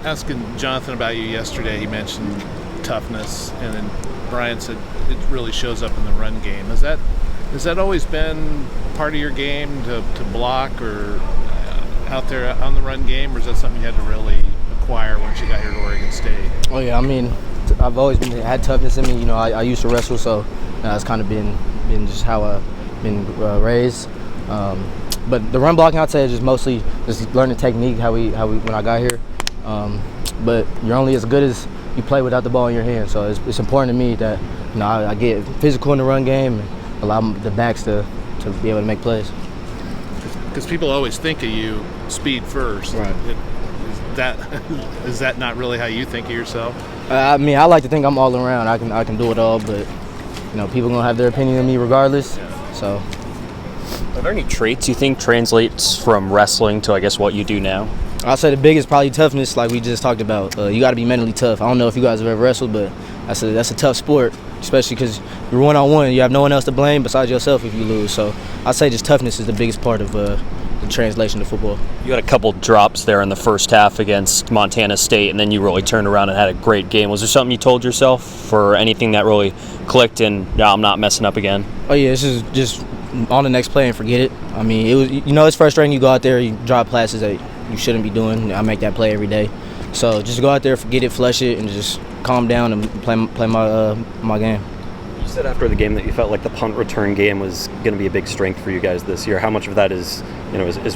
asking Jonathan about you yesterday, he mentioned toughness, and then Brian said it really shows up in the run game. Has that always been part of your game to block or out there on the run game, or is that something you had to really acquire once you got here to Oregon State? Oh yeah, I mean, I've always had toughness in me. You know, I used to wrestle, so it's kind of been just how I've been raised. But the run blocking, I'd say, is just mostly just learning technique. How we when I got here. But you're only as good as you play without the ball in your hand. So it's important to me that I get physical in the run game and allow the backs to be able to make plays. Because people always think of you speed first. Right. Is that not really how you think of yourself? I mean, I like to think I'm all around. I can do it all, but people gonna have their opinion of me regardless. So. Are there any traits you think translates from wrestling to, I guess, what you do now? I'll say the biggest probably toughness, like we just talked about. You got to be mentally tough. I don't know if you guys have ever wrestled, but that's a tough sport, especially because you're one-on-one. You have no one else to blame besides yourself if you lose. So I'd say just toughness is the biggest part of the translation to football. You had a couple drops there in the first half against Montana State, and then you really turned around and had a great game. Was there something you told yourself for anything that really clicked and, no, I'm not messing up again? Oh, yeah, this is just on the next play and forget it. I mean, it was, it's frustrating. You go out there, you drop passes that you shouldn't be doing. I make that play every day. So just go out there, forget it, flush it, and just calm down and play my game. You said after the game that you felt like the punt return game was going to be a big strength for you guys this year. How much of that is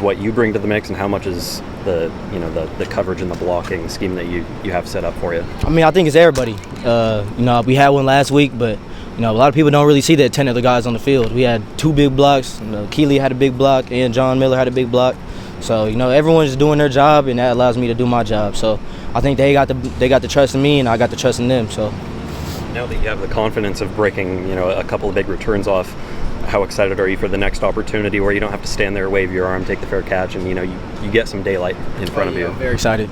what you bring to the mix, and how much is the coverage and the blocking scheme that you have set up for you? I mean, I think it's everybody. We had one last week, but a lot of people don't really see that 10 other guys on the field. We had 2 big blocks. Keeley had a big block, and John Miller had a big block. So everyone's just doing their job, and that allows me to do my job. So I think they got the trust in me, and I got the trust in them. So now that you have the confidence of breaking a couple of big returns off, how excited are you for the next opportunity where you don't have to stand there, wave your arm, take the fair catch, and you get some daylight in front of you? I'm very excited.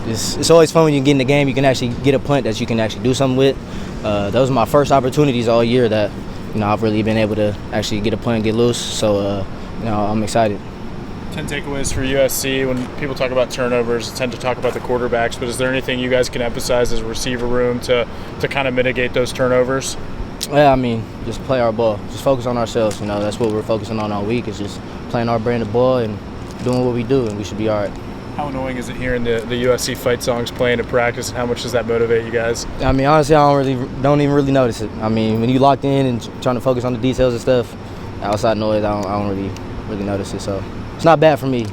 It's always fun when you get in the game. You can actually get a punt that you can actually do something with. Those are my first opportunities all year that I've really been able to actually get a punt and get loose. So I'm excited. 10 takeaways for USC. When people talk about turnovers, tend to talk about the quarterbacks, but is there anything you guys can emphasize as a receiver room to kind of mitigate those turnovers? Yeah, I mean, just play our ball. Just focus on ourselves. That's what we're focusing on all week, is just playing our brand of ball and doing what we do, and we should be all right. How annoying is it hearing the USC fight songs playing at practice, and how much does that motivate you guys? I mean, honestly, I don't even really notice it. I mean, when you locked in and trying to focus on the details and stuff, outside noise, I don't really notice it. So it's not bad for me.